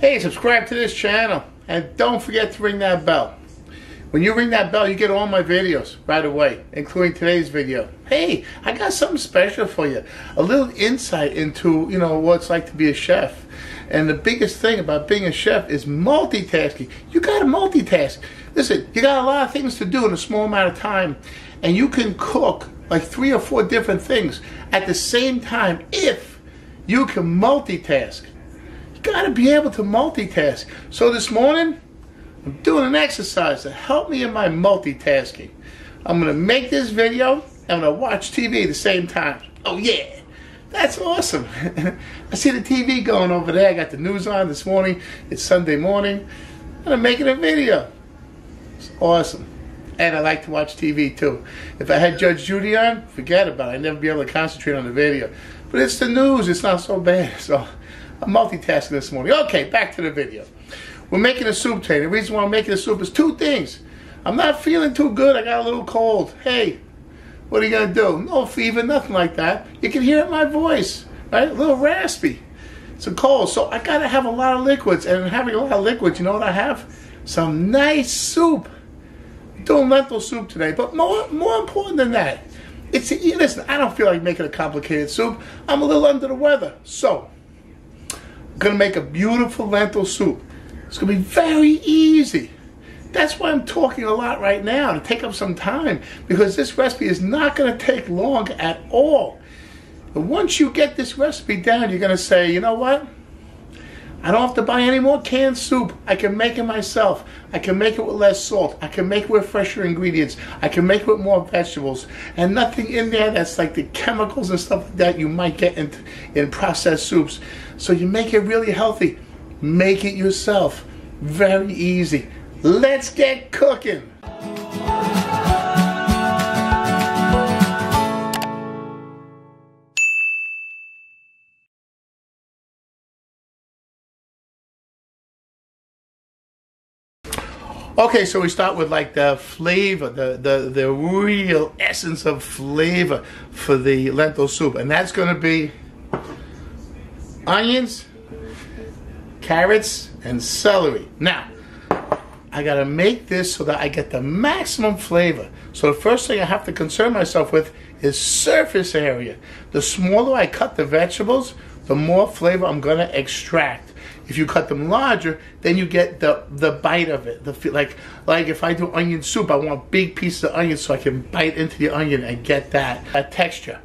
Hey, subscribe to this channel and don't forget to ring that bell. When you ring that bell, you get all my videos right away, including today's video. Hey, I got something special for you. A little insight into, what it's like to be a chef. And the biggest thing about being a chef is multitasking. You got to multitask. Listen, you got a lot of things to do in a small amount of time. And you can cook like 3 or 4 different things at the same time if you can multitask. You got to be able to multitask. So this morning, I'm doing an exercise to help me in my multitasking. I'm going to make this video and I'm going to watch TV at the same time. Oh yeah, that's awesome. I see the TV going over there. I got the news on this morning. It's Sunday morning and I'm making a video. It's awesome. And I like to watch TV too. If I had Judge Judy on, forget about it. I'd never be able to concentrate on the video. But it's the news. It's not so bad. So I'm multitasking this morning. Okay, back to the video. We're making a soup today. The reason why I'm making a soup is 2 things. I'm not feeling too good. I got a little cold. Hey, what are you going to do? No fever, nothing like that. You can hear it in my voice, right? A little raspy. It's a cold. So I got to have a lot of liquids. And having a lot of liquids, you know what I have? Some nice soup. I'm doing lentil soup today. But more important than that, listen, I don't feel like making a complicated soup. I'm a little under the weather. So I'm going to make a beautiful lentil soup. It's going to be very easy. That's why I'm talking a lot right now, to take up some time, because this recipe is not going to take long at all. But once you get this recipe down, you're going to say, you know what? I don't have to buy any more canned soup. I can make it myself. I can make it with less salt. I can make it with fresher ingredients. I can make it with more vegetables. And nothing in there that's like the chemicals and stuff like that you might get in processed soups. So you make it really healthy. Make it yourself. Very easy. Let's get cooking. Okay, so we start with like the flavor, the real essence of flavor for the lentil soup. And that's going to be onions, carrots, and celery. Now, I gotta make this so that I get the maximum flavor. So the first thing I have to concern myself with is surface area. The smaller I cut the vegetables, the more flavor I'm gonna extract. If you cut them larger, then you get the bite of it. Like if I do onion soup, I want big pieces of onion so I can bite into the onion and get that texture.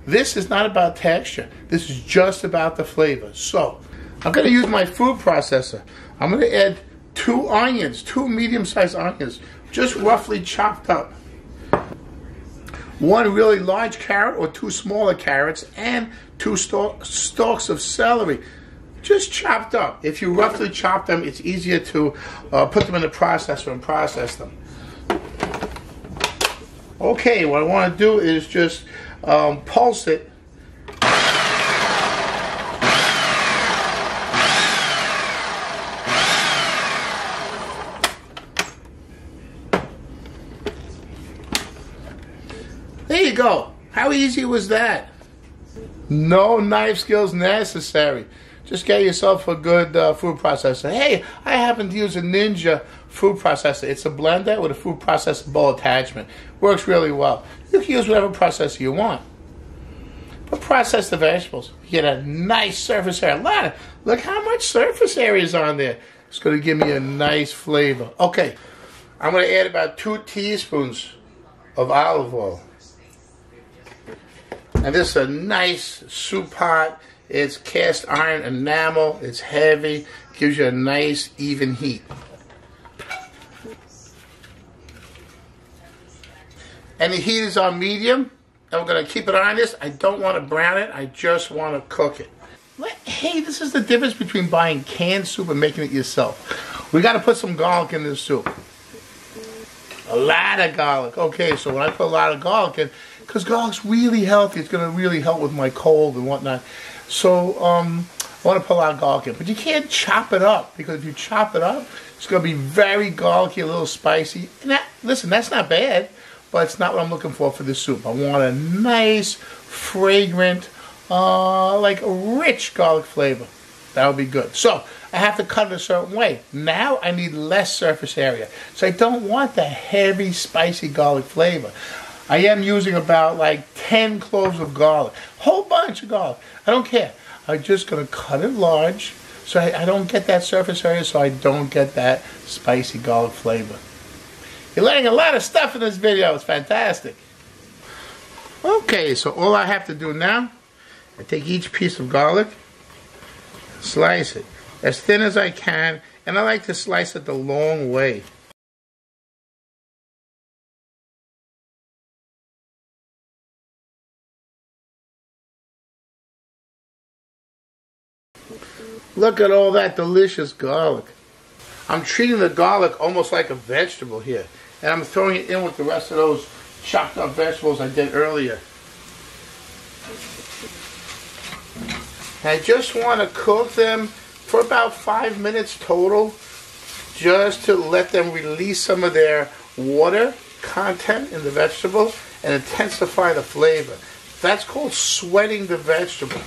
This is not about texture. This is just about the flavor. So I'm going to use my food processor. I'm going to add 2 onions, 2 medium-sized onions, just roughly chopped up. 1 really large carrot or 2 smaller carrots, and 2 stalks of celery, just chopped up. If you roughly chop them, it's easier to put them in the processor and process them. Okay, what I want to do is just pulse it. There you go. How easy was that? No knife skills necessary. Just get yourself a good food processor. Hey, I happen to use a Ninja food processor. It's a blender with a food processor bowl attachment. Works really well. You can use whatever processor you want. But process the vegetables. You get a nice surface area. Look how much surface area is on there. It's going to give me a nice flavor. Okay, I'm going to add about 2 teaspoons of olive oil. And this is a nice soup pot. It's cast iron enamel. It's heavy. Gives you a nice even heat. And the heat is on medium. And we're going to keep it on this. I don't want to brown it. I just want to cook it. Hey, this is the difference between buying canned soup and making it yourself. We got to put some garlic in this soup. A lot of garlic. Okay, so when I put a lot of garlic in, because garlic's really healthy, it's going to really help with my cold and whatnot. So I want to put a lot of garlic in. But you can't chop it up, because if you chop it up, it's going to be very garlicky, a little spicy. And listen, that's not bad, but it's not what I'm looking for this soup. I want a nice, fragrant, like a rich garlic flavor. That would be good. So I have to cut it a certain way. Now I need less surface area. So I don't want that heavy, spicy garlic flavor. I am using about like 10 cloves of garlic. Whole bunch of garlic. I don't care. I'm just going to cut it large so I don't get that surface area, so I don't get that spicy garlic flavor. You're learning a lot of stuff in this video. It's fantastic. Okay, so all I have to do now, I take each piece of garlic, slice it as thin as I can, and I like to slice it the long way. Look at all that delicious garlic. I'm treating the garlic almost like a vegetable here, and I'm throwing it in with the rest of those chopped up vegetables I did earlier. And I just want to cook them for about 5 minutes total, just to let them release some of their water content in the vegetable and intensify the flavor. That's called sweating the vegetable.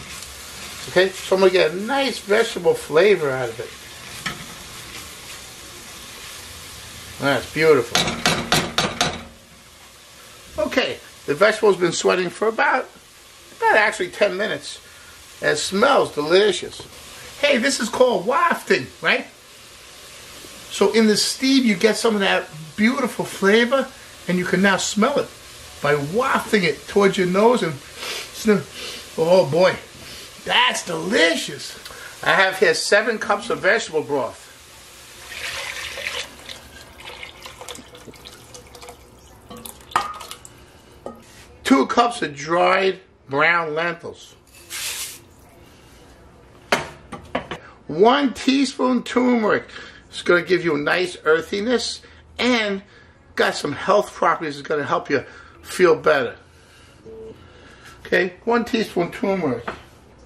Okay, so I'm going to get a nice vegetable flavor out of it. That's beautiful. Okay, the vegetable's been sweating for about actually 10 minutes. And it smells delicious. Hey, this is called wafting, right? So in the steam, you get some of that beautiful flavor, and you can now smell it by wafting it towards your nose and sniff. Oh boy, that's delicious. I have here 7 cups of vegetable broth. 2 cups of dried brown lentils. 1 teaspoon turmeric. It's going to give you a nice earthiness and got some health properties. It's going to help you feel better. Okay, 1 teaspoon turmeric.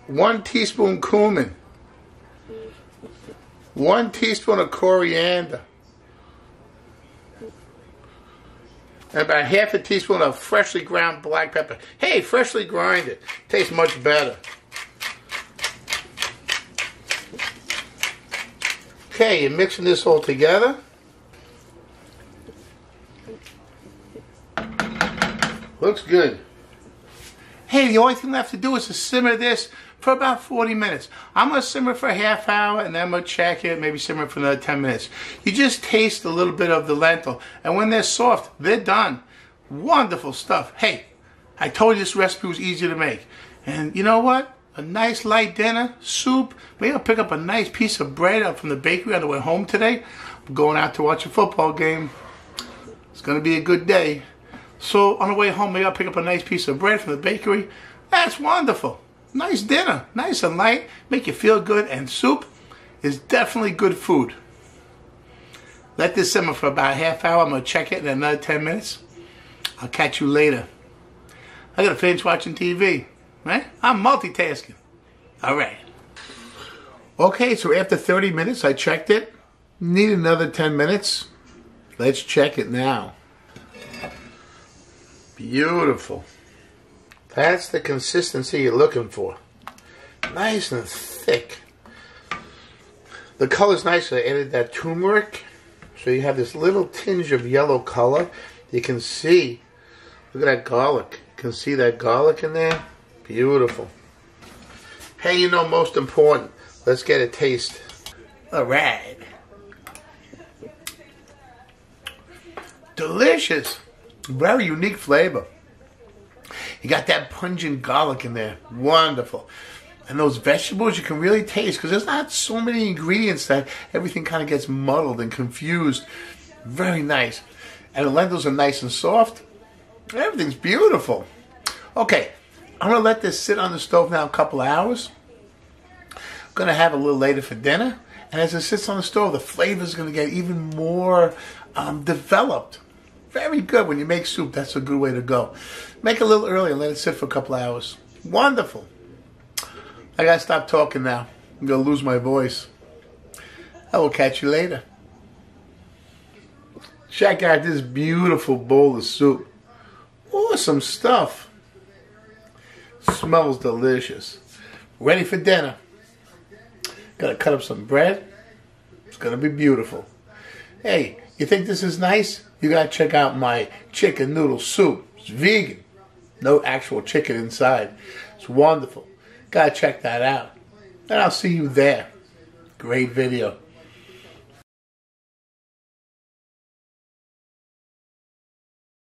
1 teaspoon cumin. 1 teaspoon of coriander. And about ½ a teaspoon of freshly ground black pepper. Hey, freshly grinded. Tastes much better. Okay, you're mixing this all together. Looks good. Hey, the only thing left to do is to simmer this for about 40 minutes. I'm going to simmer for a ½ hour, and then I'm going to check it, maybe simmer for another 10 minutes. You just taste a little bit of the lentil, and when they're soft, they're done. Wonderful stuff. Hey, I told you this recipe was easy to make. And you know what? A nice light dinner, soup. Maybe I'll pick up a nice piece of bread up from the bakery on the way home today. I'm going out to watch a football game. It's going to be a good day. So on the way home, maybe I'll pick up a nice piece of bread from the bakery. That's wonderful. Nice dinner, nice and light, make you feel good, and soup is definitely good food. Let this simmer for about a ½ hour. I'm going to check it in another 10 minutes. I'll catch you later. I got to finish watching TV. Right? I'm multitasking. Alright. Okay, so after 30 minutes, I checked it. Need another 10 minutes. Let's check it now. Beautiful. That's the consistency you're looking for. Nice and thick. The color's nice. I added that turmeric. So you have this little tinge of yellow color. You can see. Look at that garlic. You can see that garlic in there. Beautiful. Hey, you know, most important, let's get a taste. Alright. Delicious. Very unique flavor. You got that pungent garlic in there. Wonderful. And those vegetables you can really taste, because there's not so many ingredients that everything kind of gets muddled and confused. Very nice. And the lentils are nice and soft. Everything's beautiful. Okay. I'm going to let this sit on the stove now a couple of hours. I'm going to have it a little later for dinner. And as it sits on the stove, the flavor is going to get even more developed. Very good. When you make soup, that's a good way to go. Make it a little early and let it sit for a couple of hours. Wonderful. I got to stop talking now. I'm going to lose my voice. I will catch you later. Check out this beautiful bowl of soup. Awesome stuff. Smells delicious. Ready for dinner. Gotta cut up some bread. It's gonna be beautiful. Hey, you think this is nice? You gotta check out my chicken noodle soup. It's vegan. No actual chicken inside. It's wonderful. Gotta check that out. And I'll see you there. Great video.